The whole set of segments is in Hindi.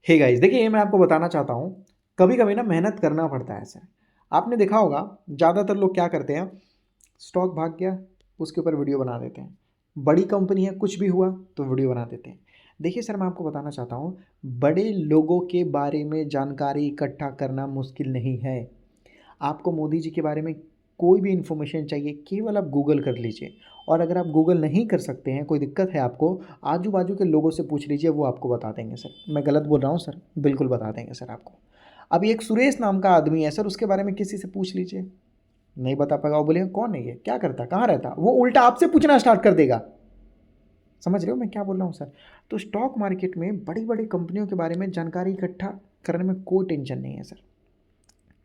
हे गाइस, देखिए मैं आपको बताना चाहता हूँ, कभी कभी ना मेहनत करना पड़ता है सर। आपने देखा होगा, ज़्यादातर लोग क्या करते हैं, स्टॉक भाग गया, उसके ऊपर वीडियो बना देते हैं। बड़ी कंपनी है, कुछ भी हुआ तो वीडियो बना देते हैं। देखिए सर, मैं आपको बताना चाहता हूँ, बड़े लोगों के बारे में जानकारी इकट्ठा करना मुश्किल नहीं है। आपको मोदी जी के बारे में कोई भी इन्फॉर्मेशन चाहिए, केवल आप गूगल कर लीजिए। और अगर आप गूगल नहीं कर सकते हैं, कोई दिक्कत है आपको, आजू बाजू के लोगों से पूछ लीजिए, वो आपको बता देंगे सर। मैं गलत बोल रहा हूँ सर? बिल्कुल बता देंगे सर आपको। अभी एक सुरेश नाम का आदमी है सर, उसके बारे में किसी से पूछ लीजिए, नहीं बता पाएगा। वो बोलेगा कौन है ये, क्या करता, कहाँ रहता, वो उल्टा आपसे पूछना स्टार्ट कर देगा। समझ रहे हो मैं क्या बोल रहा हूँ सर? तो स्टॉक मार्केट में बड़ी बड़ी कंपनियों के बारे में जानकारी इकट्ठा करने में कोई टेंशन नहीं है सर,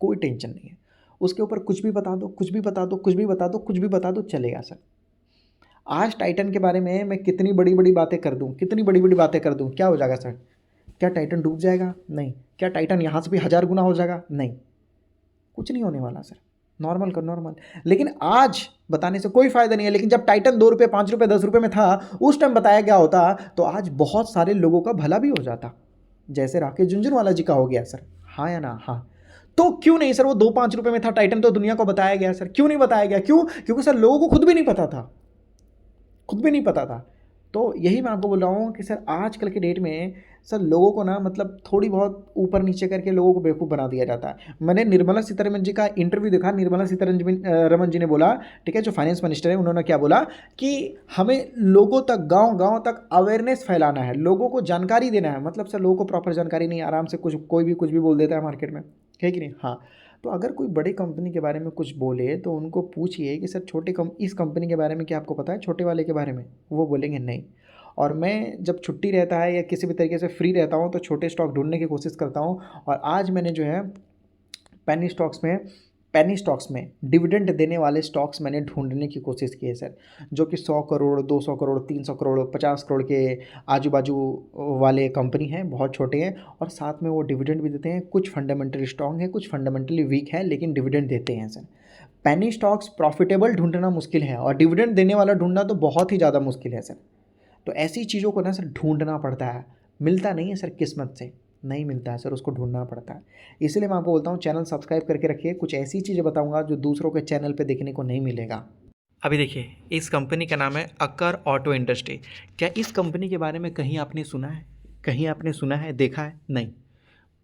कोई टेंशन नहीं है। उसके ऊपर कुछ भी बता दो, कुछ भी बता दो, कुछ भी बता दो, कुछ भी बता दो, चलेगा सर। आज टाइटन के बारे में मैं कितनी बड़ी बड़ी बातें कर दूं, कितनी बड़ी बड़ी बातें कर दूं, क्या हो जाएगा सर? क्या टाइटन डूब जाएगा? नहीं। क्या टाइटन यहाँ से भी 1000 गुना हो जाएगा? नहीं, कुछ नहीं होने वाला सर। नॉर्मल का नॉर्मल। लेकिन आज बताने से कोई फायदा नहीं है। लेकिन जब टाइटन 2 रुपये, 5 रुपये, 10 रुपये में था, उस टाइम बताया गया होता तो आज बहुत सारे लोगों का भला भी हो जाता, जैसे राकेश झुंझुनवाला जी का हो गया सर। हाँ या ना? हाँ। तो क्यों नहीं सर? वो 2-5 रुपये में था टाइटन, तो दुनिया को बताया गया सर। क्यों नहीं बताया गया? क्यों? क्योंकि सर लोगों को खुद भी नहीं पता था, खुद भी नहीं पता था। तो यही मैं आपको बोल रहा हूँ कि सर आजकल के डेट में सर लोगों को ना, मतलब थोड़ी बहुत ऊपर नीचे करके लोगों को बेवकूफ़ बना दिया जाता है। मैंने निर्मला सीतारमन जी का इंटरव्यू देखा। निर्मला सीतारमन रमन जी ने बोला, ठीक है, जो फाइनेंस मिनिस्टर है, उन्होंने क्या बोला कि हमें लोगों तक, गांव गांव तक अवेयरनेस फैलाना है, लोगों को जानकारी देना है। मतलब सर लोगों को प्रॉपर जानकारी नहीं, आराम से कुछ कोई भी कुछ भी बोल देता है मार्केट में, है कि नहीं? हाँ। तो अगर कोई बड़ी कंपनी के बारे में कुछ बोले तो उनको पूछिए कि सर इस कंपनी के बारे में क्या आपको पता है, छोटे वाले के बारे में? वो बोलेंगे नहीं। और मैं जब छुट्टी रहता है या किसी भी तरीके से फ्री रहता हूँ तो छोटे स्टॉक ढूंढने की कोशिश करता हूँ। और आज मैंने जो है पेनी स्टॉक्स में पेनी स्टॉक्स में डिविडेंड देने वाले स्टॉक्स मैंने ढूंढने की कोशिश की है सर, जो कि 100 करोड़, 200 करोड़, 300 करोड़, 50 करोड़ के आजू बाजू वाले कंपनी हैं, बहुत छोटे हैं, और साथ में वो डिविडेंड भी देते हैं। कुछ फंडामेंटली स्ट्रांग है, कुछ फंडामेंटली वीक है, लेकिन डिविडेंड देते हैं सर। पेनी स्टॉक्स प्रॉफिटेबल ढूंढना मुश्किल है, और डिविडेंड देने वाला ढूंढना तो बहुत ही ज़्यादा मुश्किल है सर। तो ऐसी चीज़ों को ना सर ढूंढना पड़ता है, मिलता नहीं है सर, किस्मत से नहीं मिलता है सर, उसको ढूंढना पड़ता है। इसलिए मैं आपको बोलता हूँ, चैनल सब्सक्राइब करके रखिए। कुछ ऐसी चीज़ें बताऊंगा जो दूसरों के चैनल पे देखने को नहीं मिलेगा। अभी देखिए, इस कंपनी का नाम है अकर ऑटो इंडस्ट्री। क्या इस कंपनी के बारे में कहीं आपने सुना है? कहीं आपने सुना है, देखा है? नहीं।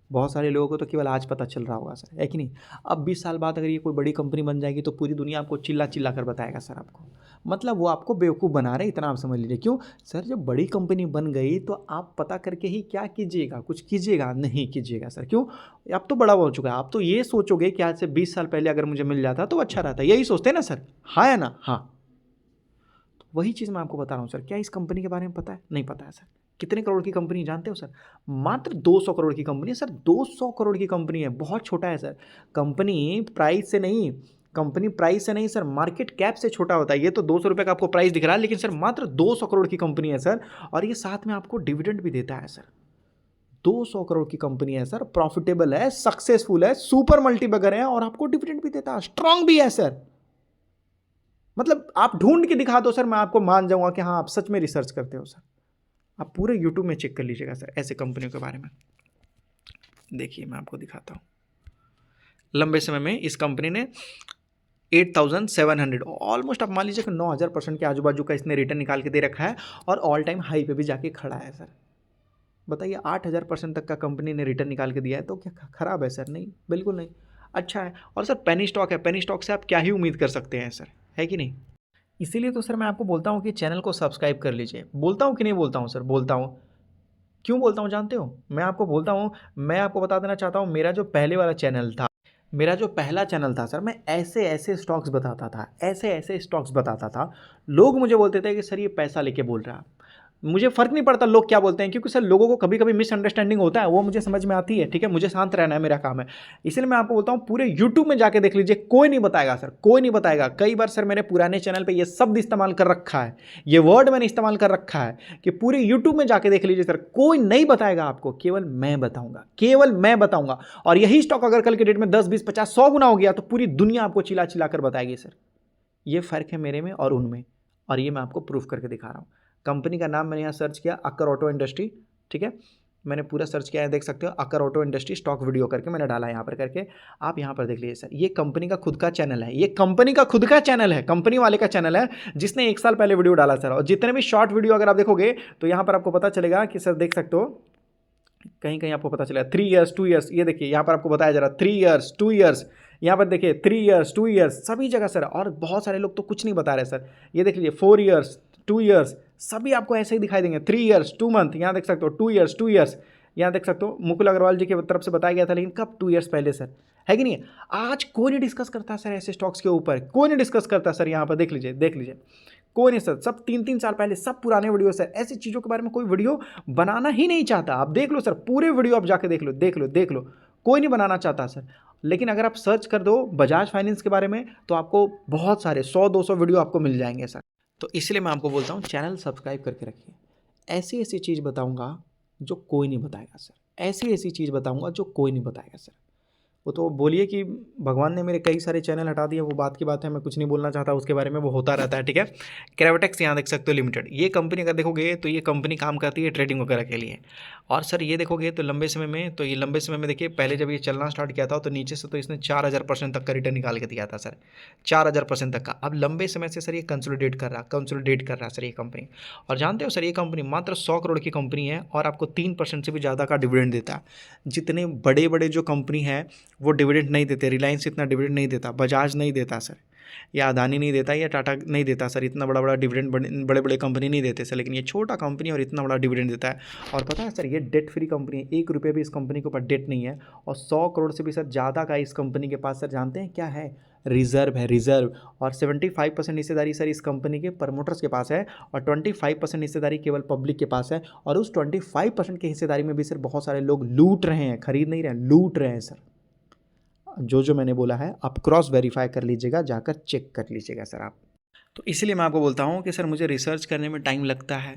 बहुत सारे लोगों को तो केवल आज पता चल रहा होगा सर, है कि नहीं? अब 20 साल बाद अगर ये कोई बड़ी कंपनी बन जाएगी तो पूरी दुनिया आपको चिल्ला चिल्ला कर बताएगा सर आपको। मतलब वो आपको बेवकूफ़ बना रहे, इतना आप समझ लीजिए। क्यों सर? जब बड़ी कंपनी बन गई तो आप पता करके ही क्या कीजिएगा? कुछ कीजिएगा नहीं कीजिएगा सर। क्यों? अब तो बड़ा हो चुका है। आप तो ये सोचोगे कि आज से 20 साल पहले अगर मुझे मिल जाता तो अच्छा रहता, यही सोचते हैं ना सर? हाँ या ना? हाँ। तो वही चीज़ मैं आपको बता रहा हूँ सर। क्या इस कंपनी के बारे में पता है? नहीं पता है सर। कितने करोड़ की कंपनी जानते हो सर? मात्र 200 करोड़ की कंपनी है सर। 200 करोड़ की कंपनी है, बहुत छोटा है सर। कंपनी प्राइस से नहीं, कंपनी प्राइस से नहीं सर, मार्केट कैप से छोटा होता है। ये तो 200 रुपये का आपको प्राइस दिख रहा है, लेकिन सर मात्र 200 करोड़ की कंपनी है सर। और ये साथ में आपको डिविडेंड भी देता है सर। 200 करोड़ की कंपनी है सर, प्रॉफिटेबल है, सक्सेसफुल है, सुपर मल्टीबैगर है, और आपको डिविडेंड भी देता है, स्ट्रांग भी है सर। मतलब आप ढूंढ के दिखा दो सर, मैं आपको मान जाऊंगा कि हाँ आप सच में रिसर्च करते हो सर। आप पूरे यूट्यूब में चेक कर लीजिएगा सर ऐसे कंपनियों के बारे में। देखिए मैं आपको दिखाता हूँ। लंबे समय में इस कंपनी ने 8700, ऑलमोस्ट आप मान लीजिए कि 9000% के आजू बाजू का इसने रिटर्न निकाल के दे रखा है, और ऑल टाइम हाई पे भी जाके खड़ा है सर। बताइए, 8000% तक का कंपनी ने रिटर्न निकाल के दिया है, तो क्या खराब है सर? नहीं, बिल्कुल नहीं, अच्छा है। और सर पेनी स्टॉक है, पेनी स्टॉक से आप क्या ही उम्मीद कर सकते हैं सर, है कि नहीं? इसीलिए तो सर मैं आपको बोलता हूँ कि चैनल को सब्सक्राइब कर लीजिए। बोलता हूँ कि नहीं बोलता हूँ सर? बोलता हूँ। क्यों बोलता हूँ जानते हो? मैं आपको बोलता हूँ, मैं आपको बता देना चाहता हूँ, मेरा जो पहले वाला चैनल था, मेरा जो पहला चैनल था सर, मैं ऐसे ऐसे स्टॉक्स बताता था, ऐसे ऐसे स्टॉक्स बताता था। लोग मुझे बोलते थे कि सर ये पैसा लेके बोल रहा है। मुझे फ़र्क नहीं पड़ता लोग क्या बोलते हैं, क्योंकि सर लोगों को कभी कभी मिसअंडरस्टैंडिंग होता है, वो मुझे समझ में आती है, ठीक है? मुझे शांत रहना है, मेरा काम है। इसलिए मैं आपको बोलता हूँ, पूरे यूट्यूब में जाके देख लीजिए, कोई नहीं बताएगा सर, कोई नहीं बताएगा। कई बार सर मैंने पुराने चैनल पे ये शब्द इस्तेमाल कर रखा है, ये वर्ड मैंने इस्तेमाल कर रखा है कि पूरे यूट्यूब में जाके देख लीजिए सर, कोई नहीं बताएगा आपको, केवल मैं बताऊंगा, केवल मैं बताऊंगा। और यही स्टॉक अगर कल के डेट में 10, 20, 50, 100 गुना हो गया तो पूरी दुनिया आपको चिल्ला चिल्ला कर बताएगी सर। ये फ़र्क है मेरे में और उनमें, और ये मैं आपको प्रूफ करके दिखा रहा हूँ। कंपनी का नाम मैंने यहाँ सर्च किया, अक्कर ऑटो इंडस्ट्री, ठीक है? मैंने पूरा सर्च किया है, देख सकते हो अकर ऑटो इंडस्ट्री स्टॉक वीडियो करके मैंने डाला है यहाँ पर करके, आप यहाँ पर देख लीजिए सर। ये कंपनी का खुद का चैनल है, ये कंपनी का खुद का चैनल है, कंपनी वाले का चैनल है जिसने 1 साल पहले वीडियो डाला सर। और जितने भी शॉर्ट वीडियो अगर आप देखोगे तो यहाँ पर आपको पता चलेगा कि सर देख सकते हो, कहीं कहीं आपको पता चलेगा 3 ईयर्स 2 ईयर्स, ये देखिए यहाँ पर आपको बताया जा रहा है 3 ईयर्स 2 ईयर्स, यहाँ पर देखिए 3 ईयर्स 2 ईयर्स, सभी जगह सर। और बहुत सारे लोग तो कुछ नहीं बता रहे सर, ये देख लीजिए 4 ईयर्स 2 ईयर्स, सभी आपको ऐसे ही दिखाई देंगे। 3 ईयर्स 2 मंथ, यहाँ देख सकते हो 2 ईयर्स 2 ईयर्स, यहाँ देख सकते हो मुकुल अग्रवाल जी की तरफ से बताया गया था, लेकिन कब 2 ईयर्स पहले सर, है कि नहीं। आज कोई नहीं डिस्कस करता सर ऐसे स्टॉक्स के ऊपर, कोई नहीं डिस्कस करता सर। यहाँ पर देख लीजिए देख लीजिए, कोई नहीं सर, सब 3-3 साल पहले, सब पुराने वीडियो सर। ऐसी चीज़ों के बारे में कोई वीडियो बनाना ही नहीं चाहता। आप देख लो सर, पूरे वीडियो आप जाके देख लो देख लो देख लो, कोई नहीं बनाना चाहता सर। लेकिन अगर आप सर्च कर दो बजाज फाइनेंस के बारे में तो आपको बहुत सारे 100-200 वीडियो आपको मिल जाएंगे सर। तो इसलिए मैं आपको बोलता हूँ चैनल सब्सक्राइब करके रखिए। ऐसी ऐसी चीज़ बताऊँगा जो कोई नहीं बताएगा सर, ऐसी ऐसी चीज़ बताऊँगा जो कोई नहीं बताएगा सर। वो तो बोलिए कि भगवान ने मेरे कई सारे चैनल हटा दिए, वो बात की बात है, मैं कुछ नहीं बोलना चाहता उसके बारे में, वो होता रहता है, ठीक है। क्रेवटेक्स यहाँ देख सकते हो लिमिटेड, ये कंपनी अगर देखोगे तो ये कंपनी काम करती है ट्रेडिंग वगैरह के लिए। और सर ये देखोगे तो लंबे समय में, तो ये लंबे समय में देखिए पहले जब ये चलना स्टार्ट किया था तो नीचे से तो इसने 4000% तक का रिटर्न निकाल के दिया था सर, 4000% तक का। अब लंबे समय से सर ये कंसोलिडेट कर रहा सर ये कंपनी। और जानते हो सर ये कंपनी मात्र 100 करोड़ की कंपनी है और आपको 3% से भी ज़्यादा का डिविडेंड देता है। जितने बड़े बड़े जो कंपनी है वो डिविडेंड नहीं देते, रिलायंस इतना डिविडेंड नहीं देता, बजाज नहीं देता सर, या अदानी नहीं देता, या टाटा नहीं देता सर, इतना बड़ा बड़ा डिविडेंड बड़े बड़े कंपनी नहीं देते सर। लेकिन ये छोटा कंपनी और इतना बड़ा डिविडेंड देता है। और पता है सर ये डेट फ्री कंपनी है, 1 रुपये भी इस कंपनी के ऊपर डेट नहीं है। और 100 करोड़ से भी सर ज़्यादा का इस कंपनी के पास सर जानते हैं क्या है, रिजर्व है, रिजर्व। और 75% हिस्सेदारी सर इस कंपनी के प्रमोटर्स के पास है, और 25% हिस्सेदारी केवल पब्लिक के पास है। और उस 25% की हिस्सेदारी में भी सर बहुत सारे लोग लूट रहे हैं, खरीद नहीं रहे हैं, लूट रहे हैं सर। जो मैंने बोला है आप क्रॉस वेरीफाई कर लीजिएगा, जाकर चेक कर लीजिएगा सर आप। तो इसलिए मैं आपको बोलता हूँ कि सर मुझे रिसर्च करने में टाइम लगता है,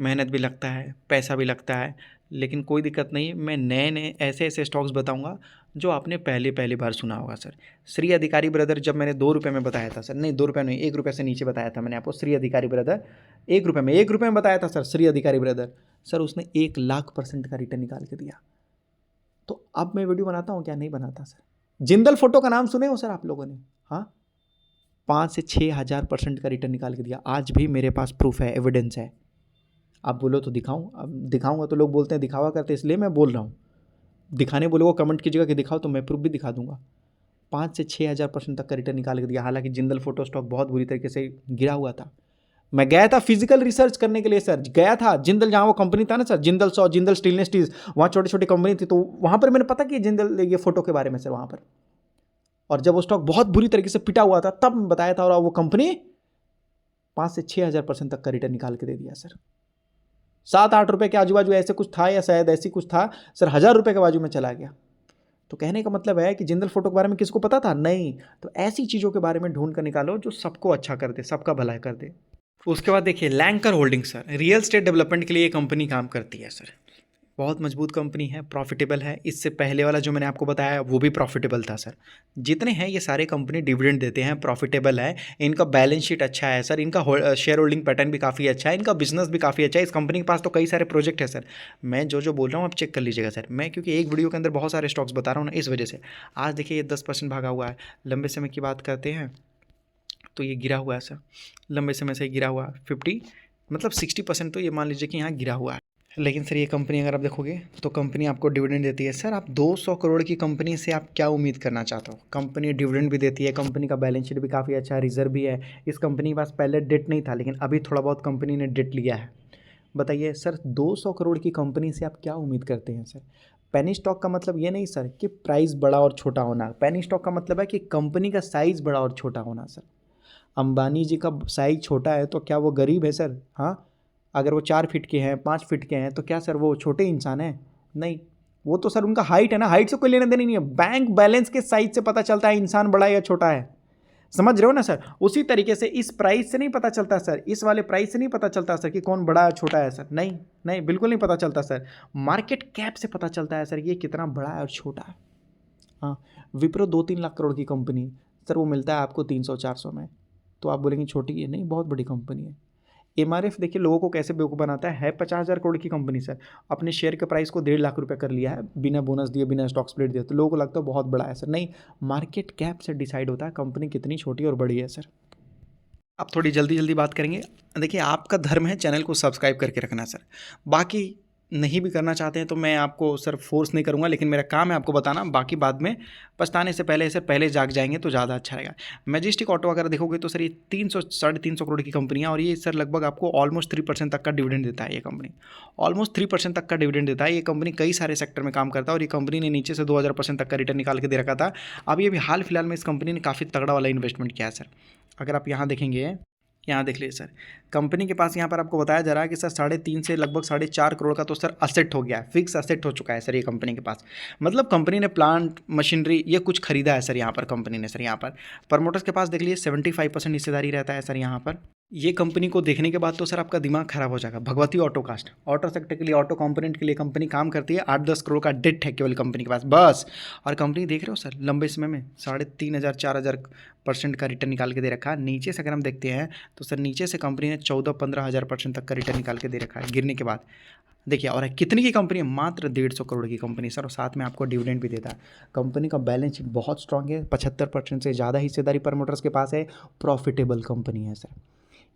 मेहनत भी लगता है, पैसा भी लगता है, लेकिन कोई दिक्कत नहीं। मैं नए नए ऐसे ऐसे स्टॉक्स बताऊंगा जो आपने पहली बार सुना होगा सर। श्री अधिकारी ब्रदर जब मैंने 2 रुपये में बताया था सर, नहीं 2 रुपये नहीं, 1 रुपये से नीचे बताया था मैंने आपको। श्री अधिकारी ब्रदर 1 रुपये में बताया था सर, श्री अधिकारी ब्रदर सर, उसने 1,00,000% का रिटर्न निकाल के दिया। तो अब मैं वीडियो बनाता हूँ क्या, नहीं बनाता सर। जिंदल फोटो का नाम सुने हो सर आप लोगों ने, हाँ, 5 से 6,000% का रिटर्न निकाल के दिया। आज भी मेरे पास प्रूफ है, एविडेंस है। आप बोलो तो दिखाऊं, अब दिखाऊंगा तो लोग बोलते हैं दिखावा करते, इसलिए मैं बोल रहा हूँ। दिखाने बोलोगे कमेंट कीजिएगा कि दिखाओ, तो मैं प्रूफ भी दिखा दूंगा। 5 से 6,000% तक का रिटर्न निकाल के दिया। हालांकि जिंदल फोटो स्टॉक बहुत बुरी तरीके से गिरा हुआ था। मैं गया था फिजिकल रिसर्च करने के लिए सर, गया था जिंदल, जहाँ वो कंपनी था ना sir, Jindal saw, Jindal stainless steel, वहाँ छोटी छोटी कंपनी थी, तो वहाँ पर मैंने पता किया जिंदल ये फोटो के बारे में सर वहाँ पर। और जब वो स्टॉक बहुत बुरी तरीके से पिटा हुआ था तब बताया था, और वो कंपनी 5 से 6,000% तक का रिटर्न निकाल के दे दिया सर। 7-8 रुपये के आजू बाजू ऐसे कुछ था, या शायद ऐसी कुछ था सर, 1,000 रुपये के बाजू में चला गया। तो कहने का मतलब है कि जिंदल फोटो के बारे में किसको पता था, नहीं। तो ऐसी चीज़ों के बारे में ढूंढ कर निकालो जो सबको अच्छा कर दे, सबका भला कर दे। उसके बाद देखिए Lancor holding sir, real estate development के लिए ये कंपनी काम करती है सर। बहुत मजबूत कंपनी है, प्रॉफिटेबल है। इससे पहले वाला जो मैंने आपको बताया वो भी प्रॉफिटेबल था सर। जितने हैं ये सारे कंपनी डिविडेंड देते हैं, प्रॉफिटेबल है, इनका बैलेंस शीट अच्छा है सर, इनका शेयर होल्डिंग पैटर्न भी काफ़ी अच्छा है, इनका बिजनेस भी काफ़ी अच्छा है। इस कंपनी के पास तो कई सारे प्रोजेक्ट है सर। मैं जो बोल रहा हूँ आप चेक कर लीजिएगा सर। मैं क्योंकि एक वीडियो के अंदर बहुत सारे स्टॉक्स बता रहा हूँ ना, इस वजह से। आज देखिए ये 10% भागा हुआ है। लंबे समय की बात करते हैं तो ये गिरा हुआ है सर, लंबे समय से गिरा हुआ 60% तो ये मान लीजिए कि यहाँ गिरा हुआ है। लेकिन सर ये कंपनी अगर आप देखोगे तो कंपनी आपको डिविडेंड देती है सर। आप 200 करोड़ की कंपनी से आप क्या उम्मीद करना चाहते हो। कंपनी डिविडेंड भी देती है, कंपनी का बैलेंस शीट भी काफ़ी अच्छा है, रिजर्व भी है। इस कंपनी के पास पहले डेट नहीं था, लेकिन अभी थोड़ा बहुत कंपनी ने डेट लिया है। बताइए सर 200 करोड़ की कंपनी से आप क्या उम्मीद करते हैं सर। पेनी स्टॉक का मतलब ये नहीं सर कि प्राइस बड़ा और छोटा होना। पेनी स्टॉक का मतलब है कि कंपनी का साइज़ बड़ा और छोटा होना सर। अंबानी जी का साइज छोटा है तो क्या वो गरीब है सर, हाँ। अगर वो 4 फीट के हैं, 5 फीट के हैं, तो क्या सर वो छोटे इंसान हैं, नहीं। वो तो सर उनका हाइट है ना, हाइट से कोई लेना देना नहीं है। बैंक बैलेंस के साइज से पता चलता है इंसान बड़ा है या छोटा है, समझ रहे हो ना सर। उसी तरीके से इस प्राइस से नहीं पता चलता सर, इस वाले प्राइस से नहीं पता चलता सर कि कौन बड़ा है छोटा है सर, नहीं नहीं, बिल्कुल नहीं पता चलता सर। मार्केट कैप से पता चलता है सर ये कितना बड़ा है और छोटा है। हाँ, विप्रो 2-3 लाख करोड़ की कंपनी सर, वो मिलता है आपको 300-400 में। तो आप बोलेंगे छोटी है, नहीं, बहुत बड़ी कंपनी है। एमआरएफ देखिए लोगों को कैसे बेवकूफ़ बनाता है 50,000 करोड़ की कंपनी सर, अपने शेयर के प्राइस को 1.5 लाख रुपए कर लिया है बिना बोनस दिए, बिना स्टॉक स्प्लिट दिए, तो लोगों को लगता है बहुत बड़ा है सर। नहीं, मार्केट कैप से डिसाइड होता है कंपनी कितनी छोटी और बड़ी है सर। आप थोड़ी जल्दी जल्दी बात करेंगे। देखिए आपका धर्म है चैनल को सब्सक्राइब करके रखना सर, बाकी नहीं भी करना चाहते हैं तो मैं आपको सर फोर्स नहीं करूंगा, लेकिन मेरा काम है आपको बताना, बाकी बाद में पछताने से पहले सर पहले जाग जाएंगे तो ज़्यादा अच्छा रहेगा। मैजेस्टिक ऑटो अगर देखोगे तो सर ये 300-350 करोड़ की कंपनी है और ये सर लगभग आपको ऑलमोस्ट 3% तक का डिविडेंड देता है। ये कंपनी ऑलमोस्ट 3% तक का डिविडेंड देता है। ये कंपनी कई सारे सेक्टर में काम करता है और ये कंपनी ने नीचे से 2000% तक का रिटर्न निकाल के दे रखा था। अब ये भी हाल फिलहाल में इस कंपनी ने काफ़ी तगड़ा वाला इन्वेस्टमेंट किया है सर। अगर आप यहाँ देखेंगे, यहाँ देख लीजिए सर, कंपनी के पास यहाँ पर आपको बताया जा रहा है कि सर 3.5 से लगभग 4.5 करोड़ का तो सर असेट हो गया है, फिक्स असेट हो चुका है सर ये कंपनी के पास। मतलब कंपनी ने प्लांट मशीनरी ये कुछ खरीदा है सर यहाँ पर कंपनी ने। सर यहाँ पर प्रमोटर्स के पास देख लीजिए 75% हिस्सेदारी रहता है सर यहाँ पर। ये कंपनी को देखने के बाद तो सर आपका दिमाग खराब हो जाएगा। भगवती ऑटोकास्ट, ऑटो सेक्टर के लिए, ऑटो कंपोनेंट के लिए कंपनी काम करती है। 8-10 करोड़ का डेट है केवल कंपनी के पास बस, और कंपनी देख रहे हो सर लंबे समय में 3,500-4,000% का रिटर्न निकाल के दे रखा है। नीचे से अगर हम देखते हैं तो सर नीचे से कंपनी ने 14-15,000% तक का रिटर्न निकाल के दे रखा है गिरने के बाद। देखिए और कितनी की कंपनी है, मात्र 150 करोड़ की कंपनी सर, और साथ में आपको डिविडेंड भी देता है। कंपनी का बैलेंस शीट बहुत स्ट्रांग है, 75% से ज़्यादा हिस्सेदारी प्रमोटर्स के पास है, प्रॉफिटेबल कंपनी है सर।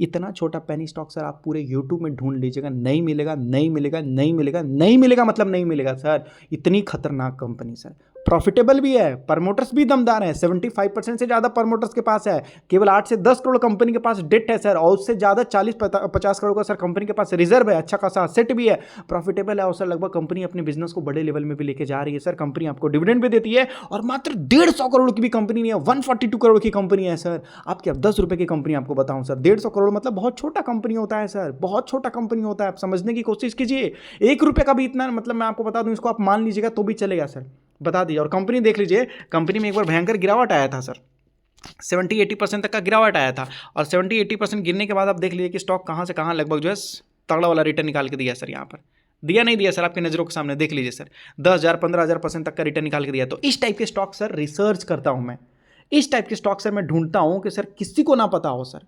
इतना छोटा पेनी स्टॉक सर आप पूरे यूट्यूब में ढूंढ लीजिएगा, नहीं मिलेगा, नहीं मिलेगा, नहीं मिलेगा, नहीं मिलेगा, मतलब नहीं मिलेगा सर। इतनी खतरनाक कंपनी सर, प्रॉफिटेबल भी है, प्रमोटर्स भी दमदार हैं, 75% से ज़्यादा प्रमोटर्स के पास है। केवल 8 से 10 करोड़ कंपनी के पास डेट है सर, और उससे ज़्यादा 40-50 करोड़ का सर कंपनी के पास रिजर्व है, अच्छा खासा सेट भी है, प्रॉफिटेबल है, और सर लगभग कंपनी अपने बिजनेस को बड़े लेवल में भी लेके जा रही है सर। कंपनी आपको डिविडेंड भी देती है, और मात्र 150 करोड़ की भी कंपनी नहीं है, 142 करोड़ की कंपनी है सर। आपकी अब 10 रुपये की कंपनी आपको बताऊं सर, 150 करोड़ मतलब बहुत छोटा कंपनी होता है सर, बहुत छोटा कंपनी होता है। आप समझने की कोशिश कीजिए, 1 रुपये का भी इतना, मतलब मैं आपको बता दूं, इसको आप मान लीजिएगा तो भी चलेगा सर, बता दीजिए। और कंपनी देख लीजिए, कंपनी में एक बार भयंकर गिरावट आया था सर, 70-80% तक का गिरावट आया था, और 70-80% गिरने के बाद आप देख लीजिए कि स्टॉक कहाँ से कहाँ लगभग जो है तगड़ा वाला रिटर्न निकाल के दिया सर। यहाँ पर दिया नहीं दिया सर, आपके नज़रों के सामने देख लीजिए सर, 10,000-15,000% तक का रिटर्न निकाल के दिया। तो इस टाइप के स्टॉक सर रिसर्च करता हूँ मैं, इस टाइप के स्टॉक सर मैं ढूंढता हूँ कि सर किसी को ना पता हो सर,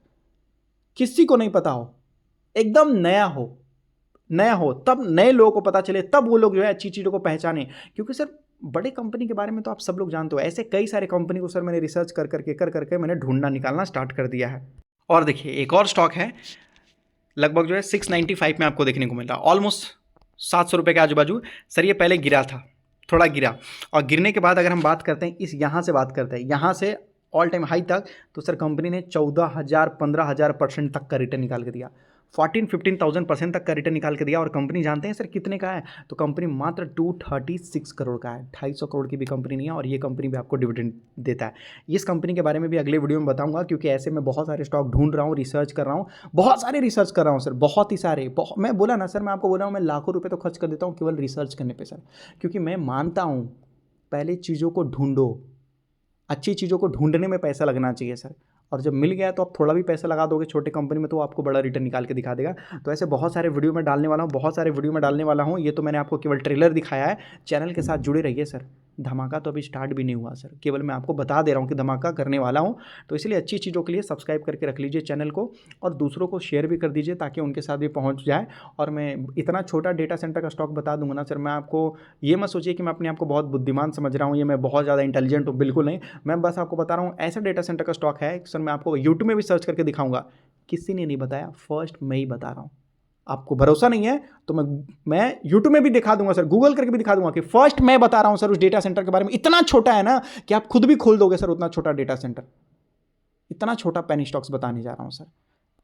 किसी को नहीं पता हो, एकदम नया हो, नया हो, तब नए लोगों को पता चले, तब वो लोग जो है अच्छी चीज़ों को पहचाने। क्योंकि सर बड़े कंपनी के बारे में तो आप सब लोग जानते हो, ऐसे कई सारे कंपनी को सर मैंने रिसर्च कर करके मैंने ढूंढना निकालना स्टार्ट कर दिया है। और देखिए एक और स्टॉक है, लगभग जो है 695 में आपको देखने को मिल रहा, ऑलमोस्ट 700 रुपये के आजू बाजू सर। ये पहले गिरा था, थोड़ा गिरा, और गिरने के बाद अगर हम बात करते हैं इस यहाँ से बात करते हैं, यहाँ से ऑल टाइम हाई तक, तो सर कंपनी ने 14,000-15,000% तक का रिटर्न निकाल के दिया, 14-15,000% तक का रिटर्न निकाल के दिया। और कंपनी जानते हैं सर कितने का है, तो कंपनी मात्र 236 करोड़ का है, 250 करोड़ की भी कंपनी नहीं है, और ये कंपनी भी आपको डिविडेंड देता है। इस कंपनी के बारे में भी अगले वीडियो में बताऊंगा, क्योंकि ऐसे मैं बहुत सारे स्टॉक ढूंढ रहा हूँ, रिसर्च कर रहा हूँ, बहुत सारे रिसर्च कर रहा हूँ सर, बहुत ही सारे। मैं बोला ना सर, मैं आपको बोल रहा हूँ, मैं लाखों रुपये तो खर्च कर देता हूँ केवल रिसर्च करने पर सर, क्योंकि मैं मानता हूँ पहले चीज़ों को ढूंढो, अच्छी चीज़ों को ढूंढने में पैसा लगना चाहिए सर। और जब मिल गया तो आप थोड़ा भी पैसा लगा दोगे छोटे कंपनी में, तो आपको बड़ा रिटर्न निकाल के दिखा देगा। तो ऐसे बहुत सारे वीडियो में डालने वाला हूँ, बहुत सारे वीडियो में डालने वाला हूँ। ये तो मैंने आपको केवल ट्रेलर दिखाया है, चैनल के साथ जुड़े रहिए सर। धमाका तो अभी स्टार्ट भी नहीं हुआ सर, केवल मैं आपको बता दे रहा हूँ कि धमाका करने वाला हूँ। तो इसलिए अच्छी चीज़ों के लिए सब्सक्राइब करके रख लीजिए चैनल को, और दूसरों को शेयर भी कर दीजिए ताकि उनके साथ भी पहुँच जाए। और मैं इतना छोटा डेटा सेंटर का स्टॉक बता दूंगा ना सर, मैं आपको ये मत सोचिए कि मैं अपने आप को बहुत बुद्धिमान समझ रहा हूँ, ये मैं बहुत ज़्यादा इंटेलिजेंट हूँ, बिल्कुल नहीं। मैं बस आपको बता रहा हूँ ऐसा डेटा सेंटर का स्टॉक है सर, मैं आपको यूट्यूब में भी सर्च करके दिखाऊंगा, किसी ने नहीं बताया, फर्स्ट मैं ही बता रहा हूँ। आपको भरोसा नहीं है तो मैं यूट्यूब में भी दिखा दूंगा सर, गूगल करके भी दिखा दूंगा कि फर्स्ट मैं बता रहा हूं सर उस डेटा सेंटर के बारे में। इतना छोटा है ना कि आप खुद भी खोल दोगे सर, उतना छोटा डेटा सेंटर, इतना छोटा पेनी स्टॉक्स बताने जा रहा हूं सर।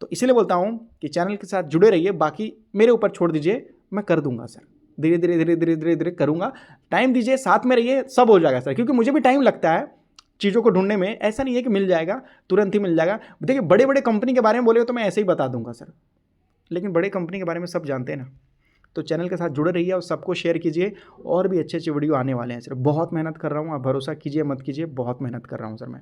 तो इसलिए बोलता हूं कि चैनल के साथ जुड़े रहिए, बाकी मेरे ऊपर छोड़ दीजिए, मैं कर दूंगा सर, धीरे धीरे धीरे धीरे धीरे धीरे करूंगा। टाइम दीजिए, साथ में रहिए, सब हो जाएगा सर, क्योंकि मुझे भी टाइम लगता है चीज़ों को ढूंढने में। ऐसा नहीं है कि मिल जाएगा, तुरंत ही मिल जाएगा। देखिए बड़े बड़े कंपनी के बारे में बोले तो मैं ऐसे ही बता दूंगा सर, लेकिन बड़े कंपनी के बारे में सब जानते हैं ना। तो चैनल के साथ जुड़े रहिए और सबको शेयर कीजिए, और भी अच्छे अच्छे वीडियो आने वाले हैं सर। बहुत मेहनत कर रहा हूँ, आप भरोसा कीजिए मत कीजिए, बहुत मेहनत कर रहा हूँ सर मैं।